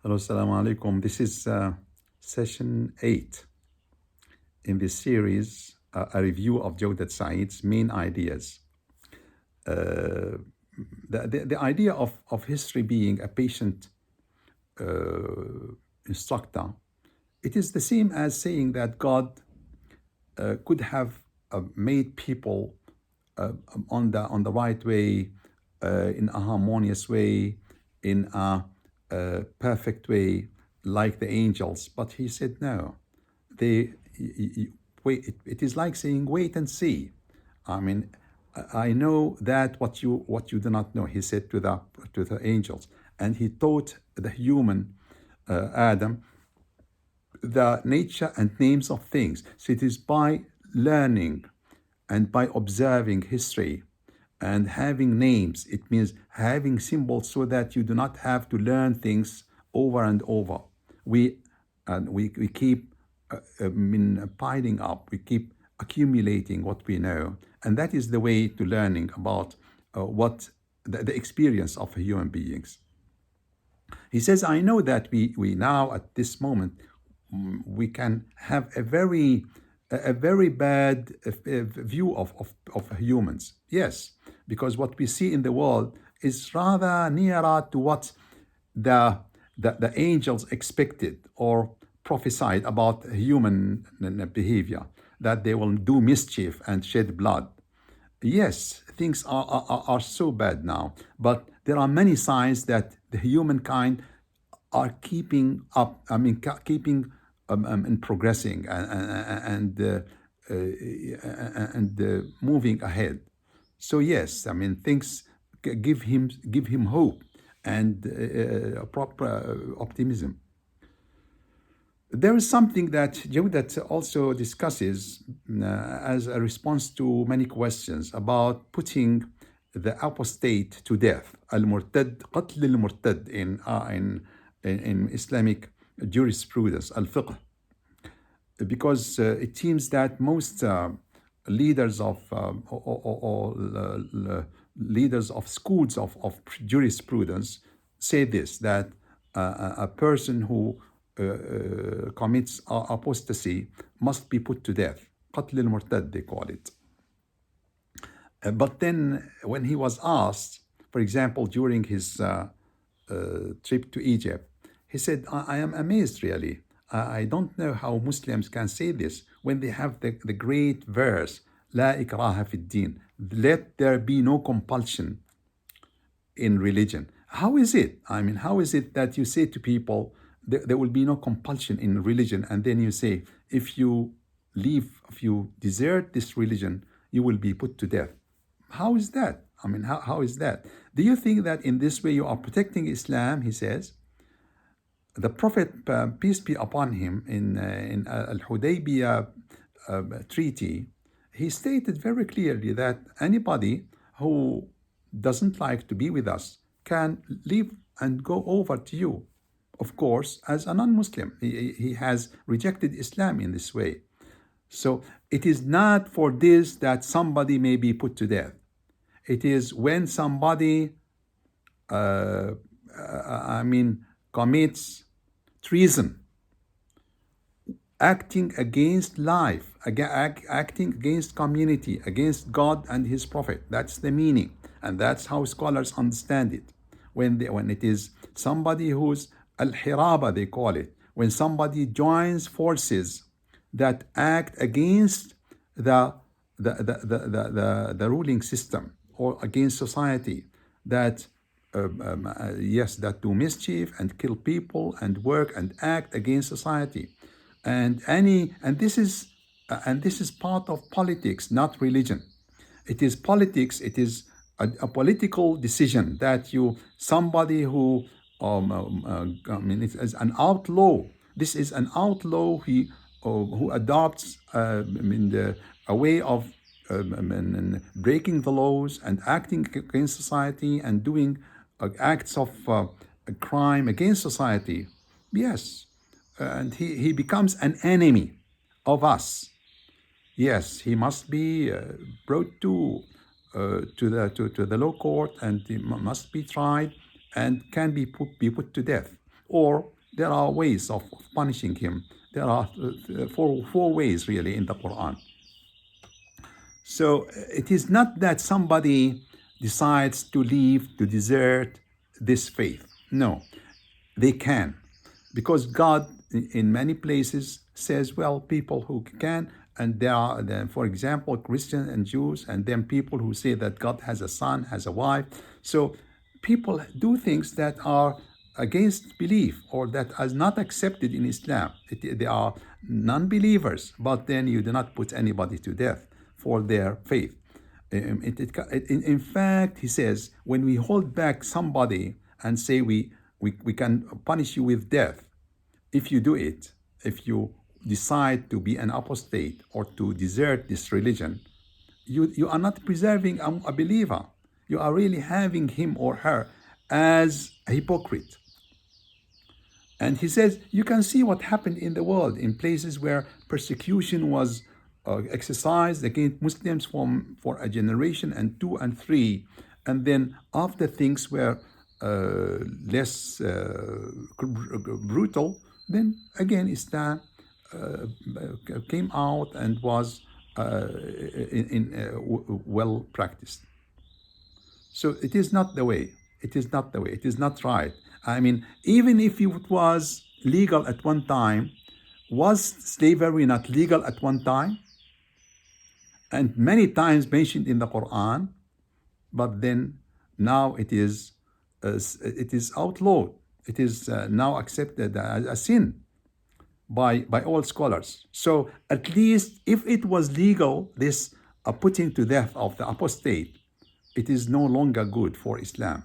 Hello, assalamu alaikum. This is session 8 in this series, a review of Jawdat Said's main ideas. Uh, the idea of history being a patient instructor, it is the same as saying that God could have made people on the right way, in a harmonious way, in a perfect way, like the angels. But he said no. They wait. It is like saying wait and see. I mean, I know that what you do not know. He said to the angels, and he taught the human Adam the nature and names of things. So it is by learning and by observing history and having names. It means having symbols so that you do not have to learn things over and over. We keep piling up. We keep accumulating what we know, and that is the way to learning about what the experience of human beings. He says, I know that we now at this moment we can have a very bad view of humans. Yes, because what we see in the world is rather nearer to what the angels expected or prophesied about human behavior, that they will do mischief and shed blood. Yes, things are so bad now, but there are many signs that the humankind are keeping up. I mean, keeping and progressing and moving ahead. So yes, I mean, things give him hope and proper optimism. There is something that Jawdat also discusses as a response to many questions about putting the apostate to death. Al-murtad, qatl al-murtad in Islamic jurisprudence, al-fiqh. Because it seems that most leaders or leaders of schools of jurisprudence say this, that a person who commits apostasy must be put to death. قتل المرتد, they call it. But then when he was asked, for example, during his trip to Egypt, he said, I am amazed really. I don't know how Muslims can say this when they have the great verse, لا إكراه في الدين, let there be no compulsion in religion. How is it? I mean, how is it that you say to people, there will be no compulsion in religion, and then you say, if you desert this religion, you will be put to death? How is that? I mean, how is that? Do you think that in this way you are protecting Islam? He says. The Prophet, peace be upon him, in Al-Hudaybiyah treaty, he stated very clearly that anybody who doesn't like to be with us can leave and go over to you. Of course, as a non-Muslim, he has rejected Islam in this way. So it is not for this that somebody may be put to death. It is when somebody, commits treason, acting against life, acting against community, against God and His Prophet. That's the meaning, and that's how scholars understand it. When it is somebody who's al-hiraba, they call it, when somebody joins forces that act against the ruling system or against society, that that do mischief and kill people and work and act against society, and this is part of politics, not religion. It is politics. It is a political decision that somebody who it's an outlaw. This is an outlaw who adopts a way of breaking the laws and acting against society and doing acts of crime against society. Yes, and he becomes an enemy of us. Yes, he must be brought to the law court, and he must be tried and can be put to death. or there are ways of punishing him. There are four ways really in the Quran. So it is not that somebody decides to leave, to desert this faith. No, they can. Because God in many places says, well, people who can, and there are, for example, Christians and Jews, and then people who say that God has a son, has a wife. So people do things that are against belief or that is not accepted in Islam. They are non-believers, but then you do not put anybody to death for their faith. In fact, he says, when we hold back somebody and say we can punish you with death, if you do it, if you decide to be an apostate or to desert this religion, you are not preserving a believer. You are really having him or her as a hypocrite. And he says, you can see what happened in the world in places where persecution was exercised against Muslims for a generation and two and three. And then after things were less brutal, then again Islam came out and was well practiced. So it is not the way. It is not the way. It is not right. I mean, even if it was legal at one time, was slavery not legal at one time? And many times mentioned in the Quran, but then now it is outlawed. It is now accepted as a sin by all scholars. So at least if it was legal, this putting to death of the apostate, it is no longer good for Islam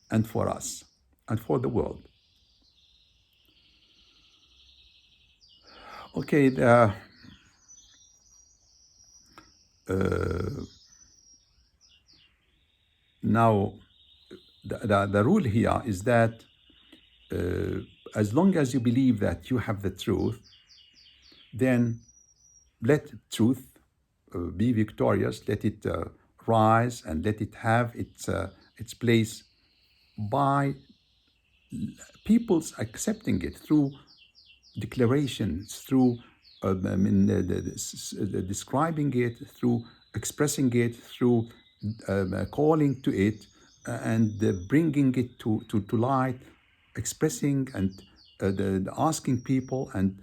and for us and for the world. Okay, now the rule here is that as long as you believe that you have the truth, then let truth be victorious, let it rise, and let it have its place by people's accepting it through declarations, through describing it, through expressing it, through calling to it, and bringing it to light, expressing and asking people and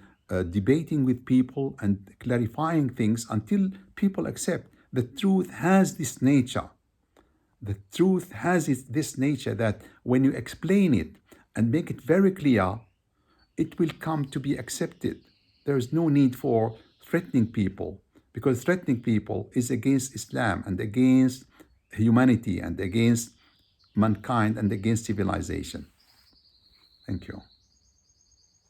debating with people and clarifying things until people accept. The truth has this nature. The truth has this nature that when you explain it and make it very clear, it will come to be accepted. There is no need for threatening people, because threatening people is against Islam and against humanity and against mankind and against civilization. Thank you.